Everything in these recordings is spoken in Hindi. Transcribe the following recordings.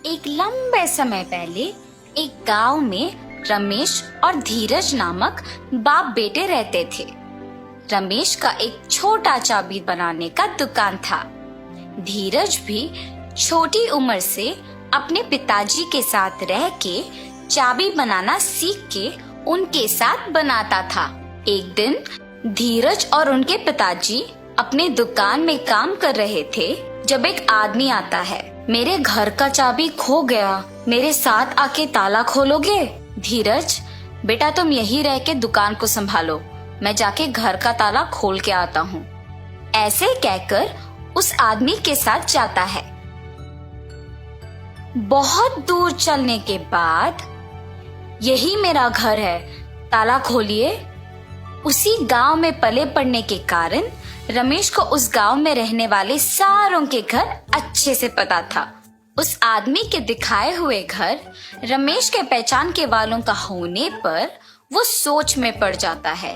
एक लंबे समय पहले एक गांव में रमेश और धीरज नामक बाप बेटे रहते थे। रमेश का एक छोटा चाबी बनाने का दुकान था। धीरज भी छोटी उम्र से अपने पिताजी के साथ रह के चाबी बनाना सीख के उनके साथ बनाता था। एक दिन धीरज और उनके पिताजी अपने दुकान में काम कर रहे थे जब एक आदमी आता है। मेरे घर का चाबी खो गया, मेरे साथ आके ताला खोलोगे? धीरज, बेटा तुम यहीं रह के दुकान को संभालो, मैं जाके घर का ताला खोल के आता हूँ। ऐसे कहकर उस आदमी के साथ जाता है। बहुत दूर चलने के बाद, यही मेरा घर है, ताला खोलिए। उसी गांव में पले पड़ने के कारण रमेश को उस गांव में रहने वाले सारों के घर अच्छे से पता था। उस आदमी के दिखाए हुए घर रमेश के पहचान के वालों का होने पर वो सोच में पड़ जाता है।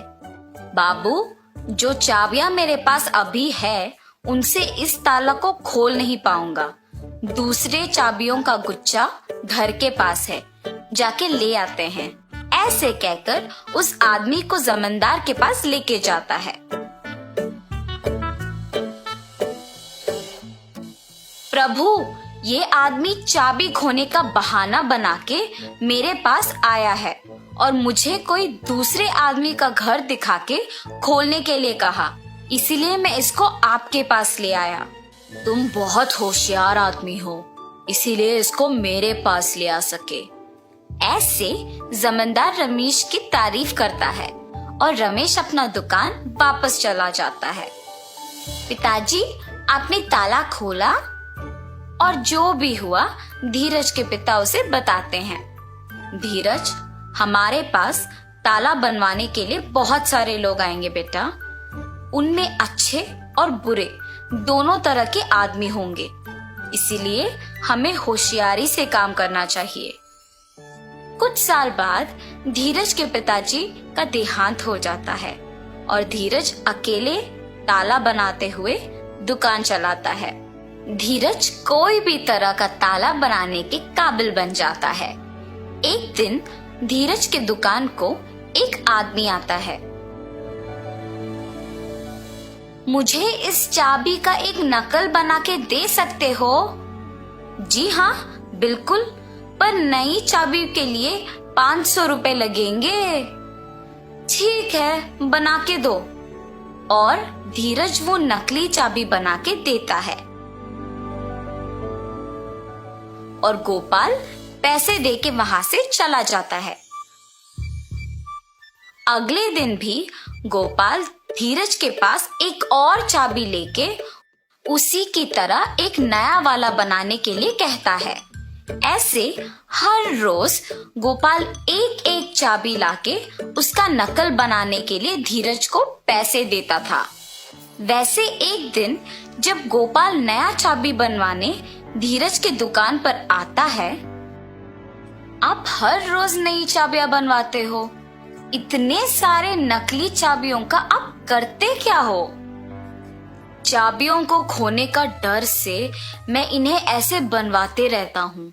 बाबू, जो चाबियां मेरे पास अभी है उनसे इस ताला को खोल नहीं पाऊंगा। दूसरे चाबियों का गुच्छा घर के पास है, जाके ले आते हैं। ऐसे कहकर उस आदमी को जमींदार के पास लेके जाता है। प्रभु, ये आदमी चाबी खोने का बहाना बना के मेरे पास आया है और मुझे कोई दूसरे आदमी का घर दिखा के खोलने के लिए कहा, इसीलिए मैं इसको आपके पास ले आया। तुम बहुत होशियार आदमी हो, इसीलिए इसको मेरे पास ले आ सके। ऐसे जमींदार रमेश की तारीफ करता है और रमेश अपना दुकान वापस चला जाता है। पिताजी, आपने ताला खोला? और जो भी हुआ धीरज के पिता उसे बताते हैं। धीरज, हमारे पास ताला बनवाने के लिए बहुत सारे लोग आएंगे बेटा। उनमें अच्छे और बुरे दोनों तरह के आदमी होंगे, इसीलिए हमें होशियारी से काम करना चाहिए। कुछ साल बाद धीरज के पिताजी का देहांत हो जाता है और धीरज अकेले ताला बनाते हुए दुकान चलाता है। धीरज कोई भी तरह का ताला बनाने के काबिल बन जाता है। एक दिन धीरज के दुकान को एक आदमी आता है। मुझे इस चाबी का एक नकल बना के दे सकते हो? जी हाँ, बिल्कुल, पर नई चाबी के लिए 500 रुपए लगेंगे। ठीक है, बना के दो। और धीरज वो नकली चाबी बना के देता है और गोपाल पैसे दे के वहां से चला जाता है। अगले दिन भी गोपाल धीरज के पास एक और चाबी लेके उसी की तरह एक नया वाला बनाने के लिए कहता है। ऐसे हर रोज गोपाल एक एक चाबी लाके उसका नकल बनाने के लिए धीरज को पैसे देता था। वैसे एक दिन जब गोपाल नया चाबी बनवाने धीरज के दुकान पर आता है, आप हर रोज नई चाबियां बनवाते हो, इतने सारे नकली चाबियों का आप करते क्या हो? चाबियों को खोने का डर से मैं इन्हें ऐसे बनवाते रहता हूँ।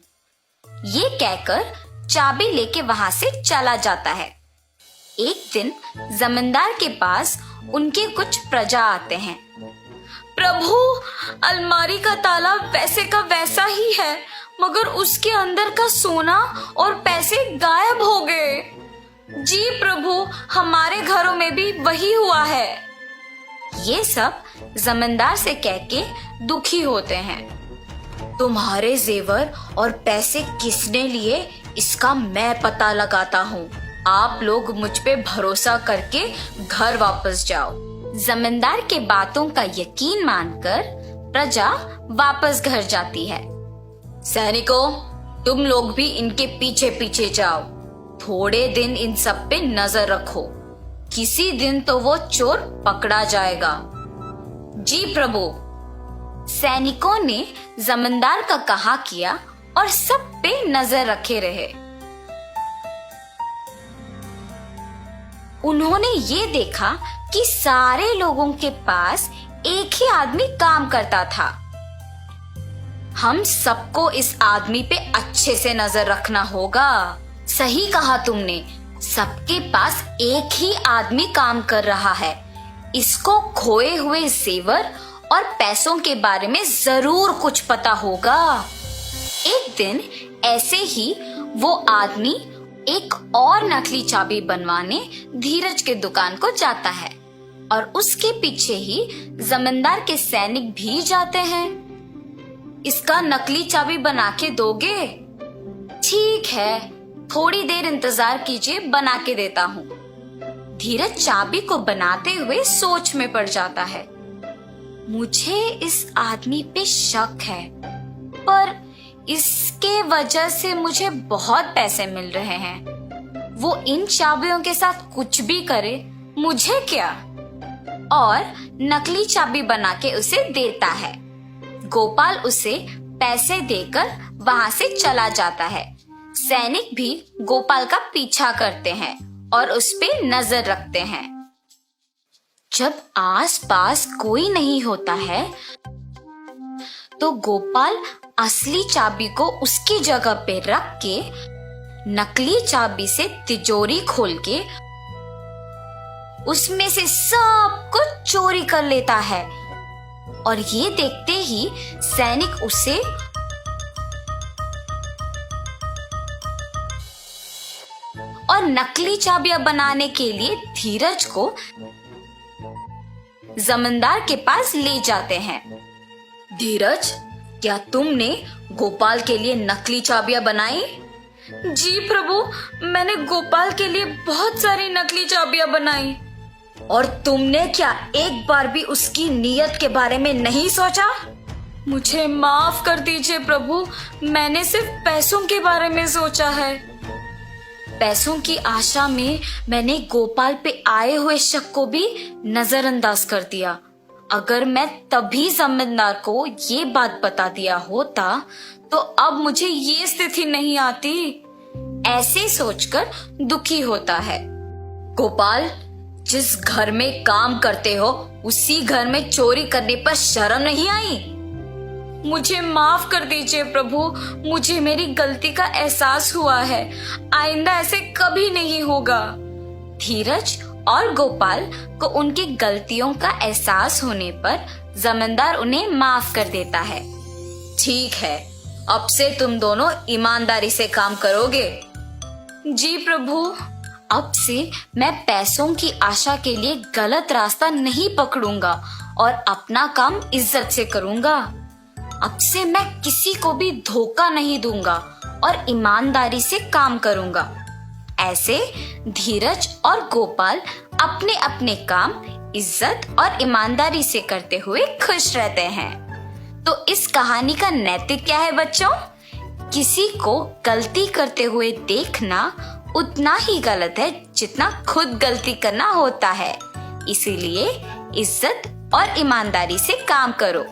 ये कहकर चाबी लेके वहां से चला जाता है। एक दिन जमींदार के पास उनके कुछ प्रजा आते हैं। प्रभु, अलमारी का ताला वैसे का वैसा ही है, मगर उसके अंदर का सोना और पैसे गायब हो गए। जी प्रभु, हमारे घरों में भी वही हुआ है। ये सब जमींदार से कह के दुखी होते हैं। तुम्हारे जेवर और पैसे किसने लिए, इसका मैं पता लगाता हूँ। आप लोग मुझ पे भरोसा करके घर वापस जाओ। जमींदार के बातों का यकीन मानकर प्रजा वापस घर जाती है। सैनिकों, तुम लोग भी इनके पीछे पीछे जाओ। थोड़े दिन इन सब पे नजर रखो, किसी दिन तो वो चोर पकड़ा जाएगा। जी प्रभु। सैनिकों ने जमींदार का कहा किया और सब पे नजर रखे रहे। उन्होंने ये देखा कि सारे लोगों के पास एक ही आदमी काम करता था। हम सबको इस आदमी पे अच्छे से नजर रखना होगा। सही कहा तुमने, सबके पास एक ही आदमी काम कर रहा है। इसको खोए हुए जेवर और पैसों के बारे में जरूर कुछ पता होगा। एक दिन ऐसे ही वो आदमी एक और नकली चाबी बनवाने धीरज के दुकान को जाता है और उसके पीछे ही जमींदार के सैनिक भी जाते हैं। इसका नकली चाबी बना के दोगे? ठीक है, थोड़ी देर इंतजार कीजिए, बना के देता हूँ। धीरज चाबी को बनाते हुए सोच में पड़ जाता है। मुझे इस आदमी पे शक है, पर इसके वजह से मुझे बहुत पैसे मिल रहे हैं। वो इन चाबियों के साथ कुछ भी करे, मुझे क्या? और नकली चाबी बना के उसे देता है। गोपाल उसे पैसे देकर वहां से चला जाता है। सैनिक भी गोपाल का पीछा करते हैं और उस पे नजर रखते हैं। जब आसपास कोई नहीं होता है तो गोपाल असली चाबी को उसकी जगह पे रख के नकली चाबी से तिजोरी खोल के उसमें से सब कुछ चोरी कर लेता है। और ये देखते ही सैनिक उसे और नकली चाबियां बनाने के लिए धीरज को जमींदार के पास ले जाते हैं। धीरज, क्या तुमने गोपाल के लिए नकली चाबियां बनाई? जी प्रभु, मैंने गोपाल के लिए बहुत सारी नकली चाबियां बनाई। और तुमने क्या एक बार भी उसकी नीयत के बारे में नहीं सोचा? मुझे माफ कर दीजिए प्रभु, मैंने सिर्फ पैसों के बारे में सोचा है। पैसों की आशा में मैंने गोपाल पे आए हुए शक को भी नजरअंदाज कर दिया। अगर मैं तभी जमींदार को ये बात बता दिया होता तो अब मुझे ये स्थिति नहीं आती। ऐसे सोचकर दुखी होता है। गोपाल, जिस घर में काम करते हो उसी घर में चोरी करने पर शर्म नहीं आई? मुझे माफ कर दीजिए प्रभु, मुझे मेरी गलती का एहसास हुआ है। आइंदा ऐसे कभी नहीं होगा। धीरज और गोपाल को उनकी गलतियों का एहसास होने पर जमींदार उन्हें माफ कर देता है। ठीक है, अब से तुम दोनों ईमानदारी से काम करोगे। जी प्रभु, अब से मैं पैसों की आशा के लिए गलत रास्ता नहीं पकड़ूंगा और अपना काम इज्जत से करूंगा। अब से मैं किसी को भी धोखा नहीं दूंगा और ईमानदारी से काम करूंगा। ऐसे धीरज और गोपाल अपने अपने काम इज्जत और ईमानदारी से करते हुए खुश रहते हैं। तो इस कहानी का नैतिक क्या है बच्चों? किसी को गलती करते हुए देखना उतना ही गलत है जितना खुद गलती करना होता है। इसीलिए इज्जत और ईमानदारी से काम करो।